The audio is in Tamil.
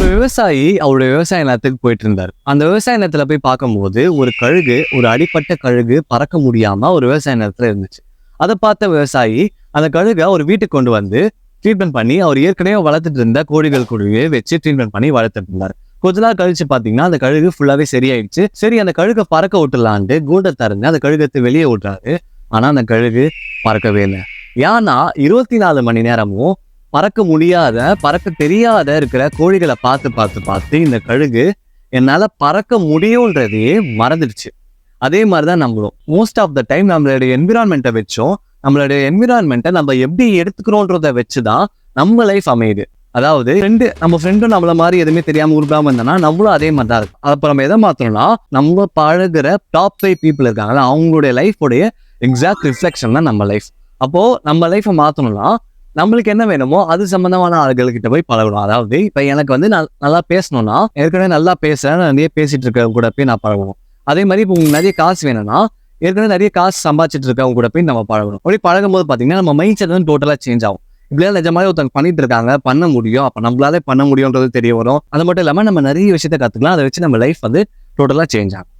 விவசாயி அவருடைய விவசாய நிலத்துக்கு போயிட்டு இருந்தார். அந்த விவசாய நிலத்துல போய் பார்க்கும்போது ஒரு கழுகு, ஒரு அடிப்பட்ட கழுகு பறக்க முடியாம ஒரு விவசாய நிலத்துல இருந்துச்சு. அதை பார்த்த விவசாயி அந்த கழுகை ஒரு வீட்டுக்கு கொண்டு வந்து ட்ரீட்மெண்ட் பண்ணி, அவர் ஏற்கனவே வளர்த்துட்டு இருந்த கோழிகள் கூடவே வச்சு ட்ரீட்மெண்ட் பண்ணி வளர்த்துட்டு இருந்தார். கொஞ்ச நாள் கழிச்சு பாத்தீங்கன்னா அந்த கழுகு ஃபுல்லாவே சரியாயிடுச்சு. சரி, அந்த கழுகை பறக்க விட்டுலான்ட்டு கூண்டை திறந்து அந்த கழுகத்தை வெளியே விட்டுறாரு. ஆனா அந்த கழுகு பறக்கவே இல்லை. ஏன்னா 24 மணி நேரமும் பறக்க முடியாத, பறக்க தெரியாத இருக்கிற கோழிகளை பார்த்து பார்த்து பார்த்து இந்த கழுகு என்னால பறக்க முடியும்ன்றதையே மறந்துடுச்சு. அதே மாதிரிதான் நம்மளும் மோஸ்ட் ஆஃப் த டைம் நம்மளுடைய என்விரான்மெண்ட்டை வச்சோம், நம்மளுடைய என்விரான்மெண்ட்டை நம்ம எப்படி எடுத்துக்கிறோன்றத வச்சுதான் நம்ம லைஃப் அமையுது. அதாவது நம்ம ஃப்ரெண்டும் நம்மள மாதிரி எதுவுமே தெரியாம உருப்படாம இருந்தோம்னா நம்மளும் அதே மாதிரி தான் இருக்கும். அப்ப நம்ம எதை மாத்தணும்னா, நம்ம பழகுற டாப் 5 பீப்புள் இருக்காங்கல்ல, அவங்களுடைய லைஃபோடைய எக்ஸாக்ட் ரிஃப்ளெக்ஷன் தான் நம்ம லைஃப். அப்போ நம்ம லைஃபை மாத்தணும்னா நம்மளுக்கு என்ன வேணுமோ அது சம்பந்தமான ஆளுகள்கிட்ட போய் பழகணும். அதாவது இப்ப எனக்கு வந்து நல்லா பேசணும்னா, ஏற்கனவே நல்லா பேசுறேன், நிறைய பேசிட்டு இருக்கவங்க கூட போய் நான் பழகணும். அதே மாதிரி இப்போ உங்களுக்கு நிறைய காசு வேணும்னா, ஏற்கனவே நிறைய காசு சம்பாதிச்சிட்டு இருக்கவங்க கூட போய் நம்ம பழகணும். அப்படி பழகும் போது பாத்தீங்கன்னா நம்ம மைண்ட் செட் வந்து டோட்டலா சேஞ்ச் ஆகும். இப்படிலாம் நிஜமாவே ஒருத்தவங்க பண்ணிட்டு இருக்காங்க, பண்ண முடியும், அப்ப நம்மளாலே பண்ண முடியும்ன்றது தெரிய வரும். அது மட்டும் இல்லாம நம்ம நிறைய விஷயத்த கத்துக்கலாம். அதை வச்சு நம்ம லைஃப் வந்து டோட்டலா சேஞ்ச் ஆகும்.